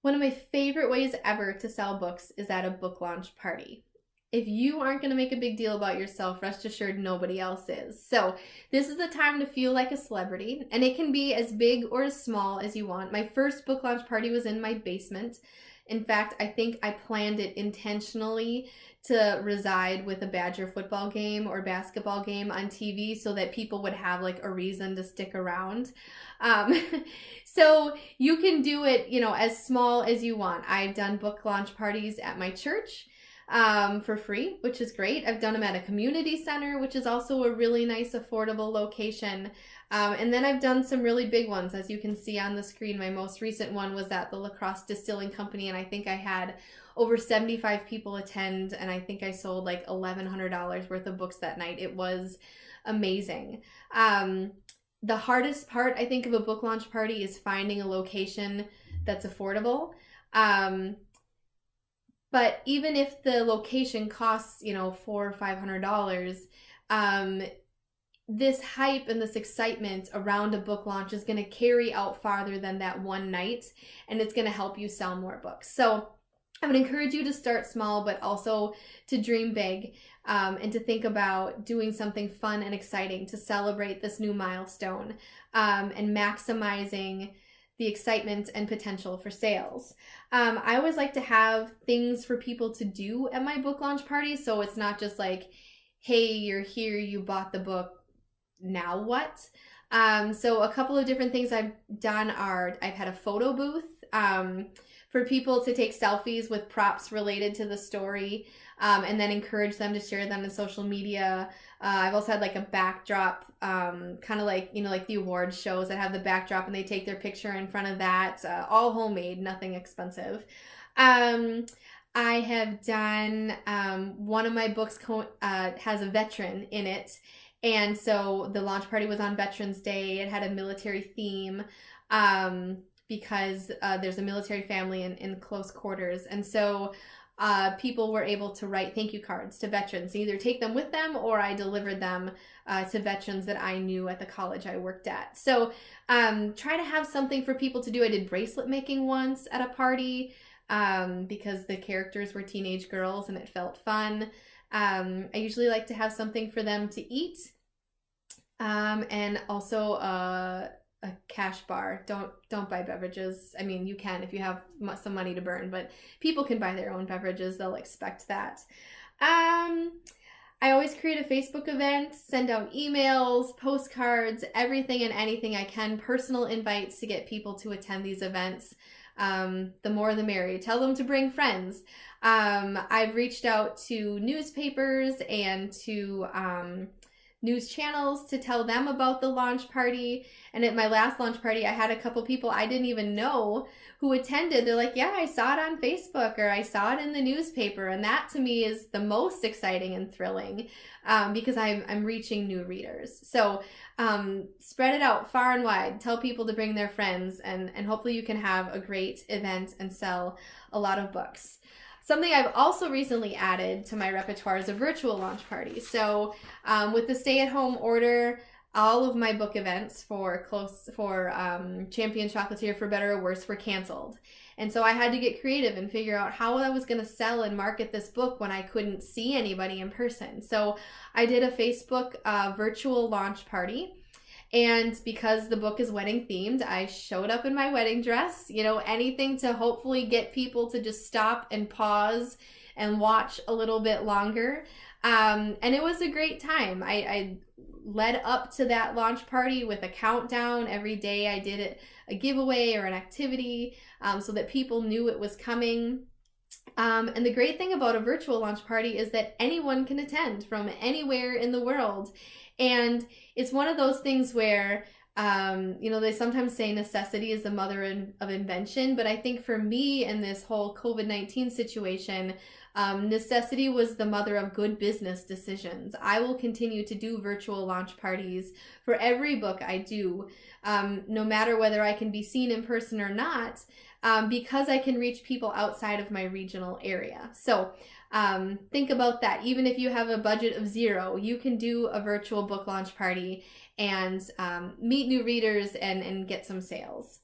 One of my favorite ways ever to sell books is at a book launch party. If you aren't going to make a big deal about yourself, rest assured nobody else is. So this is the time to feel like a celebrity, and it can be as big or as small as you want. My first book launch party was in my basement. In fact, I think I planned it intentionally to reside with a Badger football game or basketball game on TV so that people would have like a reason to stick around. Um, so you can do it, as small as you want. I've done book launch parties at my church for free, which is great. I've done them at a community center, which is also a really nice, affordable location. And then I've done some really big ones, as you can see on the screen. My most recent one was at the La Crosse Distilling Company, and I think I had over 75 people attend, and I think I sold like $1,100 worth of books that night. It was amazing. The hardest part, I think, of a book launch party is finding a location that's affordable. But even if the location costs, $400 or $500, this hype and this excitement around a book launch is going to carry out farther than that one night, and it's going to help you sell more books. So I would encourage you to start small, but also to dream big, and to think about doing something fun and exciting to celebrate this new milestone, and maximizing the excitement and potential for sales. I always like to have things for people to do at my book launch party, so it's not just like, hey, you're here, you bought the book, now what? So a couple of different things I've done are I've had a photo booth for people to take selfies with props related to the story, and then encourage them to share them in social media. I've also had like a backdrop, kind of like, like the awards shows that have the backdrop and they take their picture in front of that, all homemade, nothing expensive. I have done, one of my books has a veteran in it. And so the launch party was on Veterans Day. It had a military theme, because there's a military family in close quarters. And so people were able to write thank you cards to veterans, either take them with them or I delivered them to veterans that I knew at the college I worked at. So try to have something for people to do. I did bracelet making once at a party, because the characters were teenage girls and it felt fun. I usually like to have something for them to eat, and also a cash bar. Don't buy beverages. I mean, you can if you have some money to burn, but people can buy their own beverages. They'll expect that. I always create a Facebook event, send out emails, postcards, everything and anything I can, personal invites to get people to attend these events. The more the merrier. Tell them to bring friends. I've reached out to newspapers and to news channels to tell them about the launch party. And at my last launch party, I had a couple people I didn't even know who attended. They're like, yeah, I saw it on Facebook, or I saw it in the newspaper. And that to me is the most exciting and thrilling, because I'm reaching new readers. So spread it out far and wide. Tell people to bring their friends, and hopefully you can have a great event and sell a lot of books. Something I've also recently added to my repertoire is a virtual launch party. So with the stay-at-home order, all of my book events for Champion Chocolatier, for better or worse, were canceled. And so I had to get creative and figure out how I was going to sell and market this book when I couldn't see anybody in person. So I did a Facebook virtual launch party. And because the book is wedding themed, I showed up in my wedding dress, anything to hopefully get people to just stop and pause and watch a little bit longer. And it was a great time. I led up to that launch party with a countdown. Every day I did a giveaway or an activity, so that people knew it was coming. And the great thing about a virtual launch party is that anyone can attend from anywhere in the world. And it's one of those things where, they sometimes say necessity is the mother of invention. But I think for me in this whole COVID-19 situation, necessity was the mother of good business decisions. I will continue to do virtual launch parties for every book I do, no matter whether I can be seen in person or not, because I can reach people outside of my regional area. So think about that. Even if you have a budget of $0, you can do a virtual book launch party and meet new readers and get some sales.